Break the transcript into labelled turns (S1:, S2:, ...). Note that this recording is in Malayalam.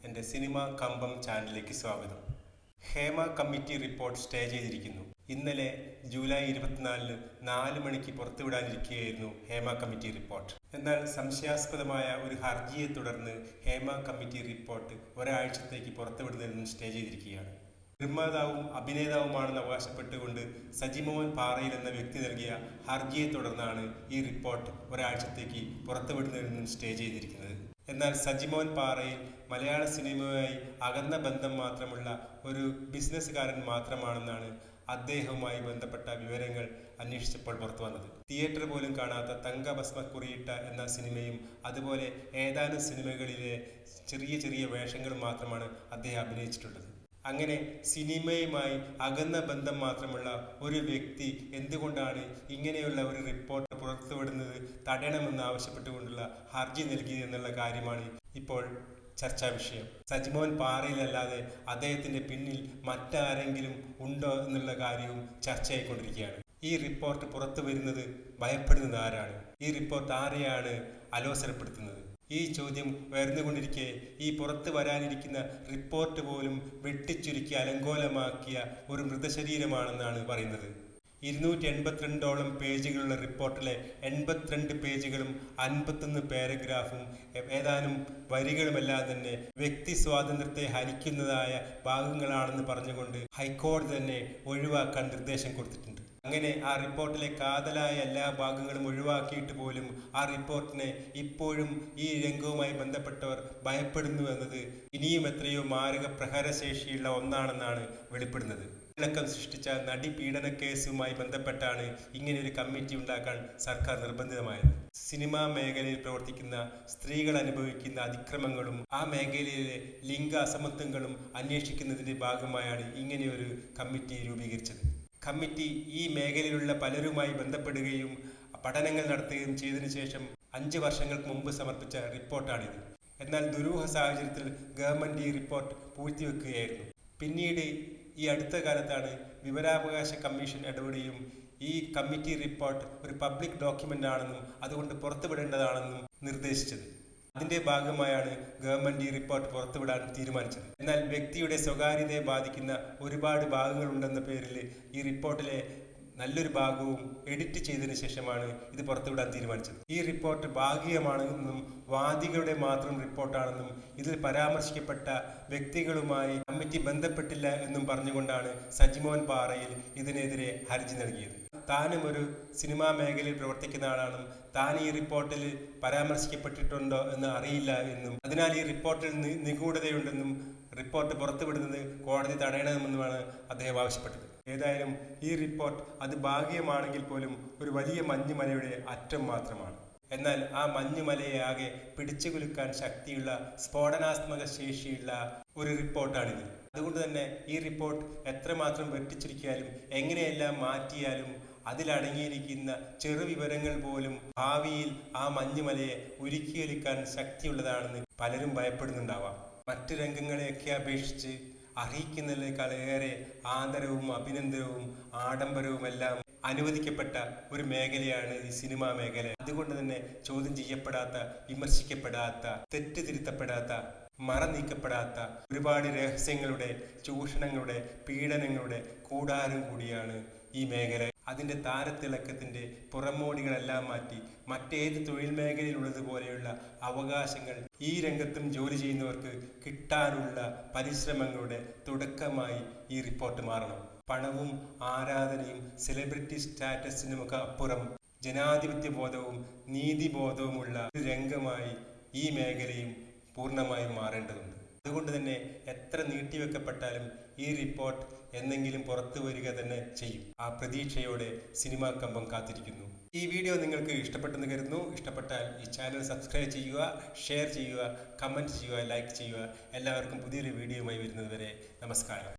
S1: എൻ്റെ സിനിമ കമ്പം ചാനലിലേക്ക് സ്വാഗതം. ഹേമ കമ്മിറ്റി റിപ്പോർട്ട് സ്റ്റേ ചെയ്തിരിക്കുന്നു. ഇന്നലെ ജൂലൈ 24 4 മണിക്ക് പുറത്തുവിടാനിരിക്കുകയായിരുന്നു ഹേമ കമ്മിറ്റി റിപ്പോർട്ട്. എന്നാൽ സംശയാസ്പദമായ ഒരു ഹർജിയെ തുടർന്ന് ഹേമ കമ്മിറ്റി റിപ്പോർട്ട് ഒരാഴ്ചത്തേക്ക് പുറത്തുവിടുന്നതിൽ നിന്ന് സ്റ്റേ ചെയ്തിരിക്കുകയാണ്. നിർമ്മാതാവും അഭിനേതാവുമാണെന്ന് അവകാശപ്പെട്ടുകൊണ്ട് സജിമോഹൻ പാറയിൽ എന്ന വ്യക്തി നൽകിയ ഹർജിയെ തുടർന്നാണ് ഈ റിപ്പോർട്ട് ഒരാഴ്ചത്തേക്ക് പുറത്തുവിടുന്നതിൽ നിന്നും സ്റ്റേ ചെയ്തിരിക്കുന്നത്. എന്നാൽ സജിമോഹൻ പാറയിൽ മലയാള സിനിമയുമായി അകന്ന ബന്ധം മാത്രമുള്ള ഒരു ബിസിനസ്സുകാരൻ മാത്രമാണെന്നാണ് അദ്ദേഹവുമായി ബന്ധപ്പെട്ട വിവരങ്ങൾ അന്വേഷിച്ചപ്പോൾ പുറത്തു വന്നത്. തിയേറ്റർ പോലും കാണാത്ത തങ്കഭസ്മക്കുറിയിട്ട എന്ന സിനിമയും അതുപോലെ ഏതാനും സിനിമകളിലെ ചെറിയ ചെറിയ വേഷങ്ങളും മാത്രമാണ് അദ്ദേഹം അഭിനയിച്ചിട്ടുള്ളത്. അങ്ങനെ സിനിമയുമായി അകന്ന ബന്ധം മാത്രമുള്ള ഒരു വ്യക്തി എന്തുകൊണ്ടാണ് ഇങ്ങനെയുള്ള ഒരു റിപ്പോർട്ട് പുറത്തുവിടുന്നത് തടയണമെന്ന് ആവശ്യപ്പെട്ടുകൊണ്ടുള്ള ഹർജി നൽകിയത് എന്നുള്ള കാര്യമാണ് ഇപ്പോൾ ചർച്ചാ വിഷയം. സജിമോഹൻ പാറയിലല്ലാതെ അദ്ദേഹത്തിന്റെ പിന്നിൽ മറ്റാരെങ്കിലും ഉണ്ടോ എന്നുള്ള കാര്യവും ചർച്ചയായിക്കൊണ്ടിരിക്കുകയാണ്. ഈ റിപ്പോർട്ട് പുറത്തു വരുന്നത് ഭയപ്പെടുന്നത് ആരാണ്? ഈ റിപ്പോർട്ട് ആരെയാണ് അലോസരപ്പെടുത്തുന്നത്? ഈ ചോദ്യം ഉയർന്നുകൊണ്ടിരിക്കെ ഈ പുറത്തു വരാനിരിക്കുന്ന റിപ്പോർട്ട് പോലും വെട്ടിച്ചുരുക്കി അലങ്കോലമാക്കിയ ഒരു മൃതശരീരമാണെന്നാണ് പറയുന്നത്. 282ഓളം പേജുകളുള്ള റിപ്പോർട്ടിലെ 82 പേജുകളും 51 പാരഗ്രാഫും ഏതാനും വരികളുമെല്ലാം തന്നെ വ്യക്തി സ്വാതന്ത്ര്യത്തെ ഹനിക്കുന്നതായ ഭാഗങ്ങളാണെന്ന് പറഞ്ഞുകൊണ്ട് ഹൈക്കോടതി തന്നെ ഒഴിവാക്കാൻ നിർദ്ദേശം കൊടുത്തിട്ടുണ്ട്. അങ്ങനെ ആ റിപ്പോർട്ടിലെ കാതലായ എല്ലാ ഭാഗങ്ങളും ഒഴിവാക്കിയിട്ട് പോലും ആ റിപ്പോർട്ടിനെ ഇപ്പോഴും ഈ രംഗവുമായി ബന്ധപ്പെട്ടവർ ഭയപ്പെടുന്നു എന്നത് ഇനിയും എത്രയോ മാരക പ്രഹരശേഷിയുള്ള ഒന്നാണെന്നാണ് വെളിപ്പെടുന്നത്. ഇളക്കം സൃഷ്ടിച്ച നടി പീഡന കേസുമായി ബന്ധപ്പെട്ടാണ് ഇങ്ങനെയൊരു കമ്മിറ്റി ഉണ്ടാക്കാൻ സർക്കാർ നിർബന്ധിതമായത്. സിനിമാ മേഖലയിൽ പ്രവർത്തിക്കുന്ന സ്ത്രീകൾ അനുഭവിക്കുന്ന അതിക്രമങ്ങളും ആ മേഖലയിലെ ലിംഗ അസമത്വങ്ങളും അന്വേഷിക്കുന്നതിന്റെ ഭാഗമായാണ് ഇങ്ങനെയൊരു കമ്മിറ്റി രൂപീകരിച്ചത്. കമ്മിറ്റി ഈ മേഖലയിലുള്ള പലരുമായി ബന്ധപ്പെടുകയും പഠനങ്ങൾ നടത്തുകയും ചെയ്തതിനു ശേഷം 5 വർഷങ്ങൾക്ക് മുമ്പ് സമർപ്പിച്ച റിപ്പോർട്ടാണിത്. എന്നാൽ ദുരൂഹ സാഹചര്യത്തിൽ ഗവൺമെന്റ് ഈ റിപ്പോർട്ട് പൂഴ്ത്തിവെക്കുകയായിരുന്നു. പിന്നീട് ഈ അടുത്ത കാലത്താണ് വിവരാവകാശ കമ്മീഷൻ ഇടപെടുകയും ഈ കമ്മിറ്റി റിപ്പോർട്ട് ഒരു പബ്ലിക് ഡോക്യുമെന്റ് ആണെന്നും അതുകൊണ്ട് പുറത്തുവിടേണ്ടതാണെന്നും നിർദ്ദേശിച്ചത്. അതിന്റെ ഭാഗമായാണ് ഗവൺമെന്റ് ഈ റിപ്പോർട്ട് പുറത്തുവിടാൻ തീരുമാനിച്ചത്. എന്നാൽ വ്യക്തിയുടെ സ്വകാര്യതയെ ബാധിക്കുന്ന ഒരുപാട് ഭാഗങ്ങളുണ്ടെന്ന പേരിൽ ഈ റിപ്പോർട്ടിലെ നല്ലൊരു ഭാഗവും എഡിറ്റ് ചെയ്തതിനു ശേഷമാണ് ഇത് പുറത്തുവിടാൻ തീരുമാനിച്ചത്. ഈ റിപ്പോർട്ട് ഭാഗികമാണെന്നും വാദികളുടെ മാത്രം റിപ്പോർട്ടാണെന്നും ഇതിൽ പരാമർശിക്കപ്പെട്ട വ്യക്തികളുമായി കമ്മിറ്റി ബന്ധപ്പെട്ടില്ല എന്നും പറഞ്ഞുകൊണ്ടാണ് സജിമോഹൻ പാറയിൽ ഇതിനെതിരെ ഹർജി നൽകിയത്. താനും ഒരു സിനിമാ മേഖലയിൽ പ്രവർത്തിക്കുന്ന ആളാണെന്നും താൻ ഈ റിപ്പോർട്ടിൽ പരാമർശിക്കപ്പെട്ടിട്ടുണ്ടോ എന്ന് അറിയില്ല എന്നും അതിനാൽ ഈ റിപ്പോർട്ടിൽ നിഗൂഢതയുണ്ടെന്നും റിപ്പോർട്ട് പുറത്തുവിടുന്നത് കോടതി തടയണമെന്നുമാണ് അദ്ദേഹം ആവശ്യപ്പെട്ടത്. ഏതായാലും ഈ റിപ്പോർട്ട് അത് ഭാഗികമാണെങ്കിൽ പോലും ഒരു വലിയ മഞ്ഞുമലയുടെ അറ്റം മാത്രമാണ്. എന്നാൽ ആ മഞ്ഞുമലയെ ആകെ പിടിച്ചുകുലുക്കാൻ ശക്തിയുള്ള സ്ഫോടനാത്മക ശേഷിയുള്ള ഒരു റിപ്പോർട്ടാണിത്. അതുകൊണ്ട് തന്നെ ഈ റിപ്പോർട്ട് എത്രമാത്രം വെട്ടിച്ചുരുക്കിയാലും എങ്ങനെയെല്ലാം മാറ്റിയാലും അതിലടങ്ങിയിരിക്കുന്ന ചെറുവിവരങ്ങൾ പോലും ഭാവിയിൽ ആ മഞ്ഞുമലയെ ഉരുക്കിയൊലിക്കാൻ ശക്തിയുള്ളതാണെന്ന് പലരും ഭയപ്പെടുന്നുണ്ടാവാം. മറ്റു രംഗങ്ങളെയൊക്കെ അപേക്ഷിച്ച് അറിയിക്കുന്നതിനേക്കാൾ ഏറെ ആദരവും അഭിനന്ദനവും ആഡംബരവുമെല്ലാം അനുവദിക്കപ്പെട്ട ഒരു മേഖലയാണ് ഈ സിനിമാ മേഖല. അതുകൊണ്ട് തന്നെ ചോദ്യം ചെയ്യപ്പെടാത്ത, വിമർശിക്കപ്പെടാത്ത, തെറ്റുതിരുത്തപ്പെടാത്ത, മറ നീക്കപ്പെടാത്ത ഒരുപാട് രഹസ്യങ്ങളുടെ, ചൂഷണങ്ങളുടെ, പീഡനങ്ങളുടെ കൂടാരം കൂടിയാണ് ഈ മേഖല. അതിന്റെ താരത്തിളക്കത്തിന്റെ പുറമോടികളെല്ലാം മാറ്റി മറ്റേത് തൊഴിൽ മേഖലയിലുള്ളതുപോലെയുള്ള അവകാശങ്ങൾ ഈ രംഗത്തും ജോലി ചെയ്യുന്നവർക്ക് കിട്ടാനുള്ള പരിശ്രമങ്ങളുടെ തുടക്കമായി ഈ റിപ്പോർട്ട് മാറണം. പണവും ആരാധനയും സെലിബ്രിറ്റി സ്റ്റാറ്റസിനുമൊക്കെ അപ്പുറം ജനാധിപത്യ ബോധവും നീതിബോധവുമുള്ള ഒരു രംഗമായി ഈ മേഖലയും പൂർണ്ണമായും മാറേണ്ടതുണ്ട്. അതുകൊണ്ട് തന്നെ എത്ര നീട്ടിവെക്കപ്പെട്ടാലും ഈ റിപ്പോർട്ട് എന്നെങ്കിലും പുറത്തു വരിക തന്നെ ചെയ്യും. ആ പ്രതീക്ഷയോടെ സിനിമാ കമ്പം കാത്തിരിക്കുന്നു. ഈ വീഡിയോ നിങ്ങൾക്ക് ഇഷ്ടപ്പെട്ടെന്ന് കരുതുന്നു. ഇഷ്ടപ്പെട്ടാൽ ഈ ചാനൽ സബ്സ്ക്രൈബ് ചെയ്യുക, ഷെയർ ചെയ്യുക, കമൻറ്റ് ചെയ്യുക, ലൈക്ക് ചെയ്യുക. എല്ലാവർക്കും പുതിയൊരു വീഡിയോയുമായി വരുന്നത് വരെ നമസ്കാരം.